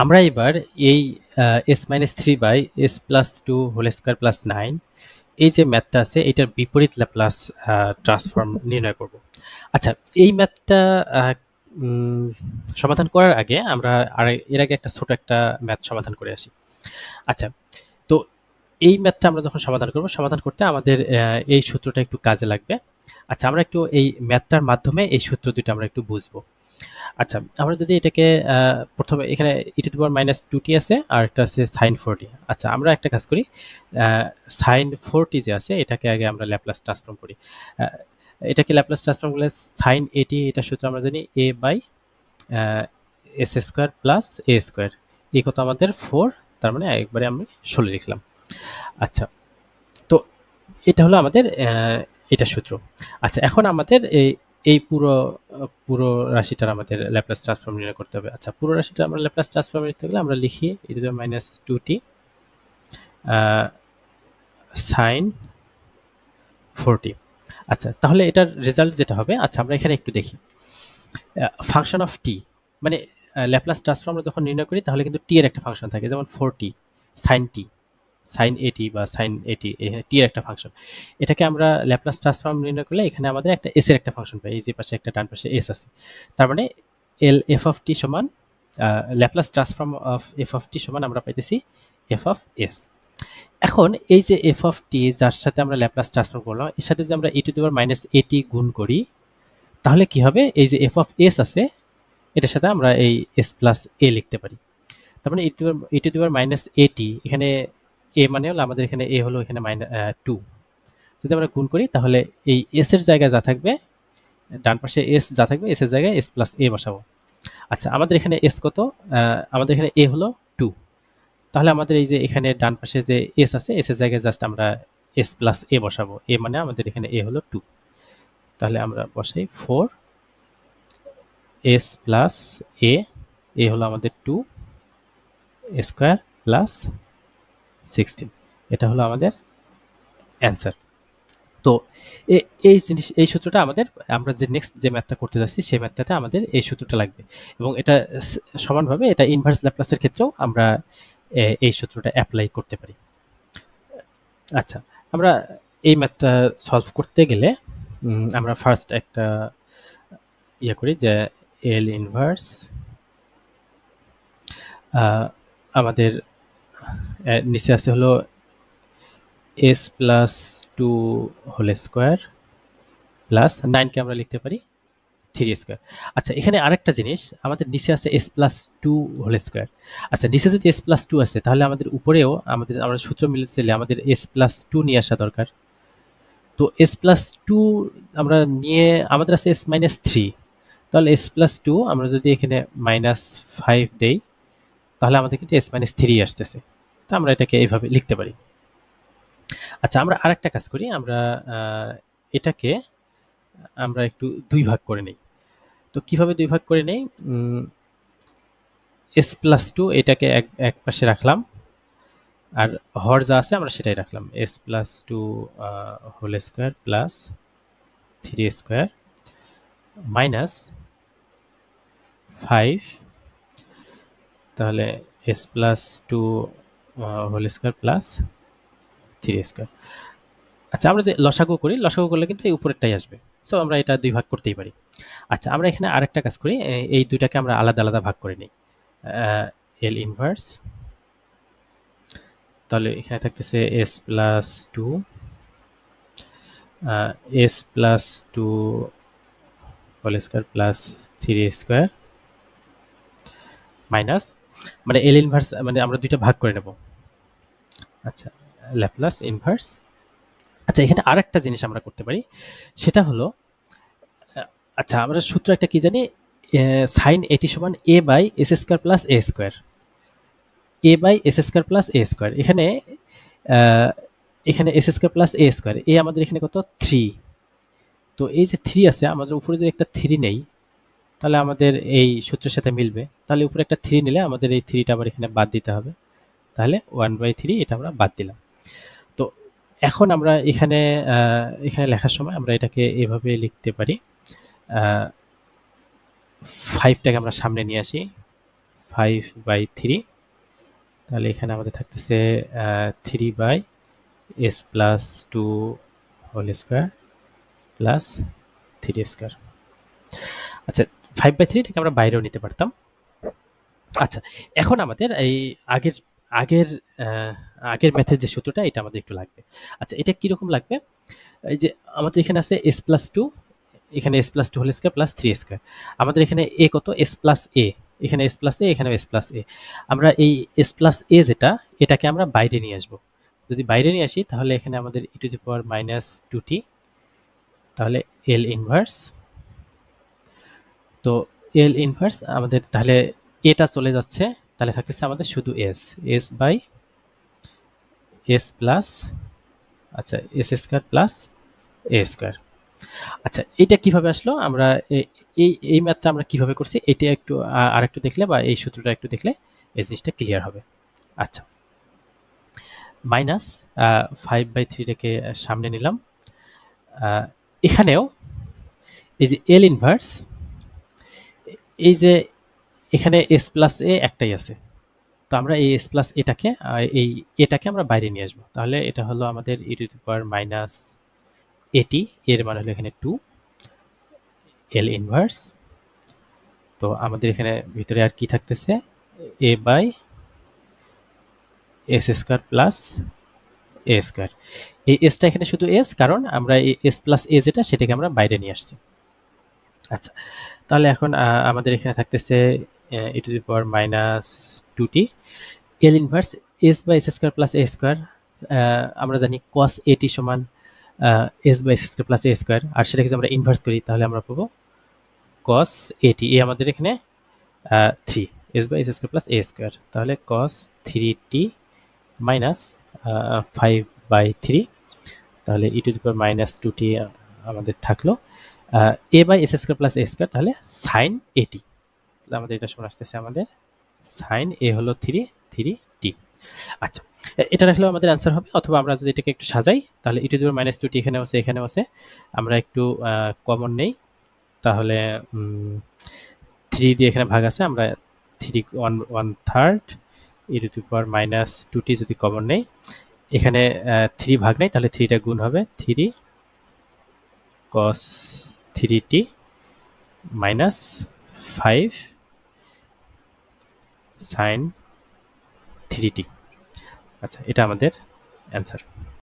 আমরা এবার এই s minus three by s plus two whole square plus nine এই যে ম্যাথটা আছে এটার বিপরীত ল্যাপ্লাস ট্রান্সফর্ম নির্ণয় করব। আচ্ছা, এই ম্যাথটা উম, সমাধান করার আগে আমরা এর আগে একটা ছোট একটা ম্যাথ সমাধান করে আসি। আচ্ছা, তো এই ম্যাথটা আমরা যখন সমাধান করব, সমাধান করতে আমাদের এই সূত্রটা একটু কাজে লাগবে। আচ্ছা, আমরা একটু এই ম্যাথটার মাধ্যমে এই সূত্র দুটো আমরা একটু বুঝবো। আচ্ছা, আমরা যদি এটাকে প্রথমে এখানে e to the power minus two t আছে আর একটা আছে সাইন ফোরটি। আচ্ছা, আমরা একটা কাজ করি, সাইন ফোরটি যে আছে এটাকে আগে আমরা ল্যাপ্লাস ট্রান্সফর্ম করি। আহ, এটাকে ল্যাপ্লাস ট্রান্সফর্ম করলে সাইন এটি, এটা সূত্র আমরা জানি a by s square plus a square, এই কত আমাদের ফোর, তার মানে একবারে আমি 16 লিখলাম। আচ্ছা, তো এটা হলো আমাদের এটা সূত্র। আচ্ছা, এখন আমাদের এই এই পুরো রাশিটার আমাদের ল্যাপ্লাস ট্রান্সফর্ম নির্ণয় করতে হবে। আচ্ছা, পুরো রাশিটা আমরা ল্যাপ্লাস ট্রান্সফর্ম নিতে গেলে আমরা লিখি e to the power minus two t sine forty. আচ্ছা, তাহলে এটার রেজাল্ট যেটা হবে, আচ্ছা আমরা এখানে একটু দেখি ফাংশন অফ টি, মানে ল্যাপ্লাস ট্রান্সফর্ম আমরা যখন নির্ণয় করি তাহলে কিন্তু টি এর একটা ফাংশন থাকে, যেমন ফোর টি সাইন টি, সাইন এটি বা সাইন এটি, টি এর একটা ফাংশন। এটাকে আমরা ল্যাপ্লাস ট্রান্সফর্ম নির্ণয় করলে এখানে আমাদের একটা এস এর একটা ফাংশন পাই, এই যে পাশে একটা ডান পাশে এস আছে। তার মানে এল এফ অফ টি সমান Laplace transform of f of t সমান আমরা পাইতেছি এফ অফ এস। এখন এই যে এফ অফ টি যার সাথে আমরা ল্যাপ্লাস ট্রান্সফর্ম করলাম, এর সাথে যদি আমরা ই টু দি পাওয়ার মাইনাস এটি গুণ করি, তাহলে কি হবে, এই যে এফ অফ এস আছে এটার সাথে আমরা এই এস প্লাস এ লিখতে পারি। তার মানে ই টু দি পাওয়ার মাইনাস এটি, এখানে এ মানে হলো আমাদের, এখানে এ হলো এখানে মাইনাস টু, যদি আমরা গুণ করি তাহলে এই এস এর জায়গায় যা থাকবে, ডান পাশে এস যা থাকবে এস এর জায়গায় এস প্লাস এ বসাবো। আচ্ছা, আমাদের এখানে এস কত, আমাদের এখানে এ হলো টু, তাহলে আমাদের এই যে এখানে ডান পাশে যে এস আছে এস এর জায়গায় জাস্ট আমরা এস প্লাস এ বসাবো, এ মানে আমাদের এখানে এ হলো টু, তাহলে আমরা বসাই ফোর এস প্লাস এ, এ হলো আমাদের টু স্কোয়ার প্লাস 16, এটা হলো আমাদের অ্যান্সার। তো এই জিনিস, এই সূত্রটা আমাদের, আমরা যে নেক্সট যে ম্যাথটা করতে যাচ্ছি সেই ম্যাথটাতে আমাদের এই সূত্রটা লাগবে, এবং এটা সমানভাবে এটা ইনভার্স ল্যাপ্লাসের ক্ষেত্রেও আমরা এই সূত্রটা অ্যাপ্লাই করতে পারি। আচ্ছা, আমরা এই ম্যাথটা সলভ করতে গেলে আমরা ফার্স্ট একটা ইয়ে করি যে এল ইনভার্স আমাদের নিচে আছে হলো s plus two whole square plus নাইনকে আমরা লিখতে পারি থ্রি স্কোয়ার। আচ্ছা, এখানে আরেকটা জিনিস, আমাদের নিচে আছে s plus two whole square. আচ্ছা, নিচে যদি এস প্লাস টু আছে তাহলে আমাদের উপরেও আমরা সূত্র মিলতে চাইলে আমাদের এস প্লাস টু নিয়ে আসা দরকার। তো এস প্লাস টু আমরা নিয়ে, আমাদের আছে এস মাইনাস থ্রি, তাহলে এস প্লাস টু আমরা যদি এখানে মাইনাস ফাইভ দেই তাহলে আমাদের কিন্তু এস মাইনাস থ্রি আসতেছে, তো আমরা এটাকে এইভাবে লিখতে পারি। আচ্ছা, আমরা আরেকটা কাজ করি, আমরা এটাকে আমরা একটু দুই ভাগ করে নিই। তো কিভাবে দুই ভাগ করে নেই, এস প্লাস টু এটাকে এক এক পাশে রাখলাম, আর হর যা আছে আমরা সেটাই রাখলাম, s plus two whole square plus three square minus five, তাহলে s plus two whole square plus three square. আচ্ছা, আমরা যে লসাগু করি, লসাগু করলে কিন্তু এই উপরেরটাই আসবে, সো আমরা এটা দুই ভাগ করতেই পারি। আচ্ছা, আমরা এখানে আরেকটা কাজ করি, এই দুইটাকে আমরা আলাদা আলাদা ভাগ করে নিই। এল ইনভার্স, তাহলে এখানে থাকতেছে s plus two s plus two whole square plus three square minus, মানে এল ইনভার্স মানে আমরা দুইটা ভাগ করে নেব। আচ্ছা, ল্যাপ্লাস ইনভার্স। আচ্ছা, এখানে আরেকটা জিনিস আমরা করতে পারি, সেটা হলো আচ্ছা আমরা সূত্র একটা কি জানি, সাইন এটি সমান a by s square plus a square, a by s square plus a square. এখানে এখানে s square plus a square, a আমাদের এখানে কত থ্রি, তো এই যে থ্রি আছে আমাদের উপরে যদি একটা থ্রি নেই তাহলে আমাদের এই সূত্রের সাথে মিলবে, তাহলে উপরে একটা থ্রি নিলে আমাদের এই থ্রিটা আবার এখানে বাদ দিতে হবে, তাহলে ওয়ান বাই থ্রি এটা আমরা বাদ দিলাম। তো এখন আমরা এখানে এখানে লেখার সময় আমরা এটাকে এভাবে লিখতে পারি, ফাইভটাকে আমরা সামনে নিয়ে আসি, 5/3, তাহলে এখানে আমাদের থাকতেছে 3/s+2 whole square plus 3 square. আচ্ছা, 5/3 এটাকে আমরা বাইরেও নিতে পারতাম। আচ্ছা, এখন আমাদের এই আগের আগের আহ, আগের ম্যাথের যে সূত্রটা এটা আমাদের একটু লাগবে। আচ্ছা, এটা কিরকম লাগবে? এই যে আমাদের এখানে আছে s+2, এখানে s+2 whole square plus 3 square. আমাদের এখানে এ কত? s+a, এখানে s+a, এখানে s+a। আমরা এই s+a যেটা, এটাকে আমরা বাইরে নিয়ে আসবো। যদি বাইরে নিয়ে আসি তাহলে এখানে আমাদের e⁻²t, তাহলে l ইনভার্স। তো l ইনভার্স আমাদের তাহলে এটা চলে যাচ্ছে, তাহলে থাকতেছে আমাদের শুধু s প্লাস, আচ্ছা, s² প্লাস a²। আচ্ছা, এটা কিভাবে আসলো? আমরা এই ম্যাথটা আমরা কিভাবে করছি এটা একটু আরেকটু দেখলে বা এই সূত্রটা একটু দেখলে এই জিনিসটা ক্লিয়ার হবে। আচ্ছা, মাইনাস 5/3 সামনে নিলাম। এখানেও এই যে এল ইনভার্স, এই যে এখানে s+a একটাই আছে, তো আমরা এই s+ এটাকে এই এটাকে আমরা বাইরে নিয়ে আসবো। তাহলে এটা হলো আমাদের e⁻−at, এর মানে হলো এখানে 2 l ইনভার্স। তো আমাদের এখানে ভিতরে আর কি থাকতেছে? a/s² plus a²। এই এসটা এখানে শুধু এস, কারণ আমরা এই s+a যেটা সেটাকে আমরা বাইরে নিয়ে আসছি। আচ্ছা, তাহলে এখন আমাদের এখানে থাকতেছে e⁻−2t, এল ইনভার্স s/s² প্লাস a²। আমরা জানি cos at সমান s/s² প্লাস a², আর সেটাকে যদি আমরা ইনভার্স করি তাহলে আমরা পাবো cos at, এ আমাদের এখানে 3, s/s² প্লাস a², তাহলে cos 3t মাইনাস 5/3, তাহলে e⁻−2t আমাদের থাকলো a/s² প্লাস a², তাহলে sin at, আমাদের এটা সমান আসতেছে আমাদের sin a হলো 3t। আচ্ছা, এটা রাখলেও আমাদের অ্যান্সার হবে, অথবা আমরা যদি এটাকে একটু সাজাই তাহলে e⁻−2t এখানেও আছে, এখানেও আছে, আমরা একটু কমন নেই, তাহলে 3 দিয়ে এখানে ভাগ আছে, আমরা 3 1/3 e⁻−2t যদি কমন নেই, এখানে 3 ভাগ নেই, তাহলে 3টা গুণ হবে, 3 cos 3t minus 5 sin 3t। আচ্ছা, এটা আমাদের অ্যান্সার।